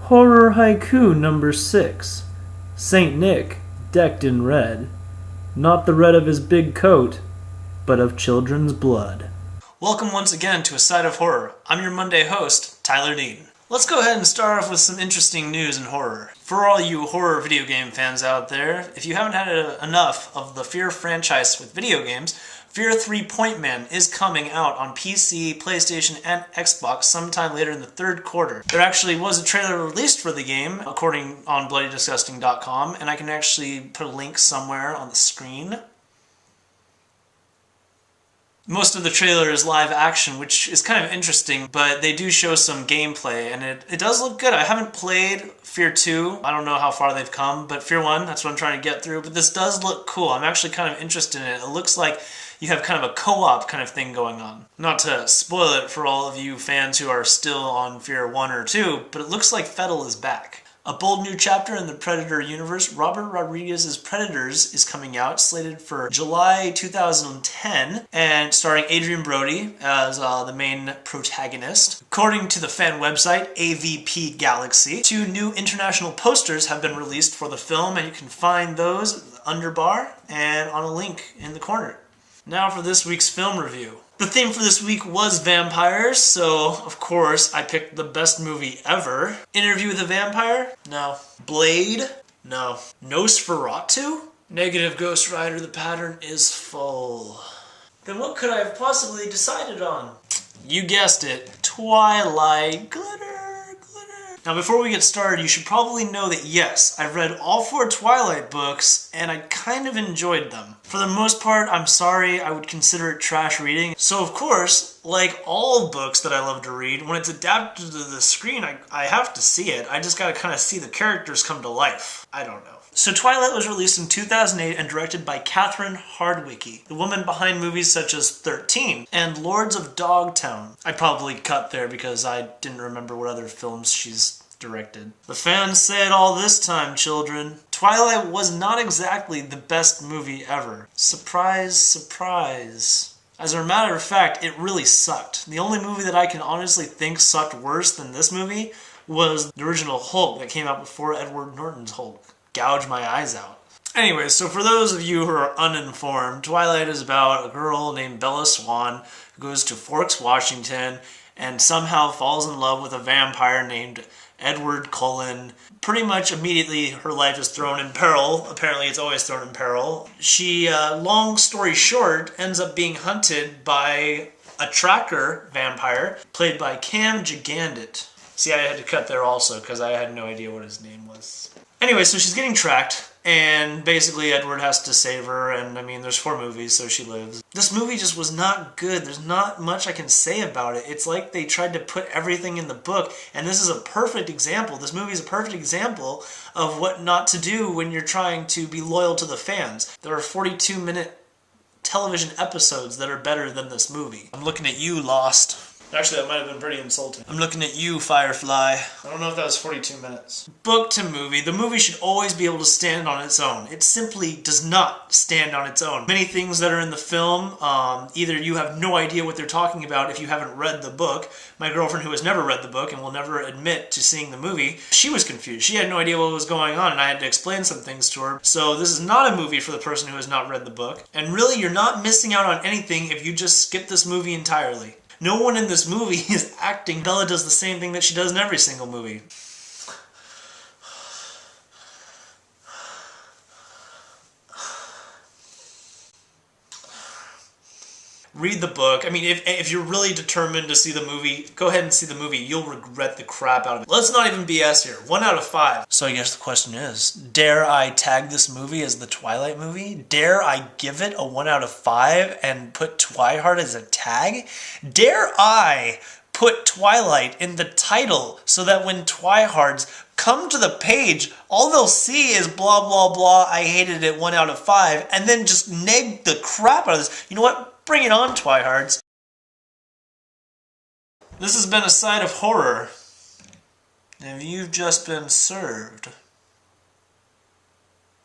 Horror Haiku number 6. Saint Nick, decked in red. Not the red of his big coat, but of children's blood. Welcome once again to A Side of Horror. I'm your Monday host, Tyler Dean. Let's go ahead and start off with some interesting news in horror. For all you horror video game fans out there, if you haven't had enough of the Fear franchise with video games, Fear 3 Pointman is coming out on PC, PlayStation, and Xbox sometime later in the third quarter. There actually was a trailer released for the game, according on BloodyDisgusting.com, and I can actually put a link somewhere on the screen. Most of the trailer is live action, which is kind of interesting, but they do show some gameplay, and it does look good. I haven't played Fear 2. I don't know how far they've come, but Fear 1, that's what I'm trying to get through. But this does look cool. I'm actually kind of interested in it. It looks like you have kind of a co-op kind of thing going on. Not to spoil it for all of you fans who are still on Fear 1 or 2, but it looks like Fettel is back. A bold new chapter in the Predator universe, Robert Rodriguez's Predators, is coming out, slated for July 2010, and starring Adrian Brody as the main protagonist. According to the fan website, AVP Galaxy, 2 new international posters have been released for the film, and you can find those under bar and on a link in the corner. Now for this week's film review. The theme for this week was vampires, so of course I picked the best movie ever. Interview with a Vampire? No. Blade? No. Nosferatu? Negative, Ghost Rider, the pattern is full. Then what could I have possibly decided on? You guessed it. Twilight. Glitter. Now before we get started, you should probably know that yes, I've read all 4 Twilight books, and I kind of enjoyed them. For the most part, I'm sorry, I would consider it trash reading. So of course, like all books that I love to read, when it's adapted to the screen, I have to see it. I just gotta kind of see the characters come to life. I don't know. So Twilight was released in 2008 and directed by Catherine Hardwicke, the woman behind movies such as 13 and Lords of Dogtown. I probably cut there because I didn't remember what other films she's directed. The fans say it all this time, children. Twilight was not exactly the best movie ever. Surprise, surprise. As a matter of fact, it really sucked. The only movie that I can honestly think sucked worse than this movie was the original Hulk that came out before Edward Norton's Hulk. Gouge my eyes out. Anyway, so for those of you who are uninformed, Twilight is about a girl named Bella Swan who goes to Forks, Washington, and somehow falls in love with a vampire named Edward Cullen. Pretty much immediately her life is thrown in peril. Apparently it's always thrown in peril. She, long story short, ends up being hunted by a tracker vampire played by Cam Gigandit. See, I had to cut there also because I had no idea what his name was. Anyway, so she's getting tracked, and basically Edward has to save her, and I mean, there's 4 movies, so she lives. This movie just was not good. There's not much I can say about it. It's like they tried to put everything in the book, and this is a perfect example. This movie is a perfect example of what not to do when you're trying to be loyal to the fans. There are 42-minute television episodes that are better than this movie. I'm looking at you, Lost. Actually, that might have been pretty insulting. I'm looking at you, Firefly. I don't know if that was 42 minutes. Book to movie. The movie should always be able to stand on its own. It simply does not stand on its own. Many things that are in the film, either you have no idea what they're talking about if you haven't read the book. My girlfriend, who has never read the book and will never admit to seeing the movie, she was confused. She had no idea what was going on, and I had to explain some things to her. So this is not a movie for the person who has not read the book. And really, you're not missing out on anything if you just skip this movie entirely. No one in this movie is acting. Bella does the same thing that she does in every single movie. Read the book. I mean, if you're really determined to see the movie, go ahead and see the movie. You'll regret the crap out of it. Let's not even BS here. 1 out of 5. So I guess the question is, dare I tag this movie as the Twilight movie? Dare I give it a 1 out of 5 and put Twihard as a tag? Dare I put Twilight in the title so that when Twihards come to the page, all they'll see is blah, blah, blah, I hated it, 1 out of 5, and then just neg the crap out of this. You know what? Bring it on, Twihards. This has been A Side of Horror, and you've just been served.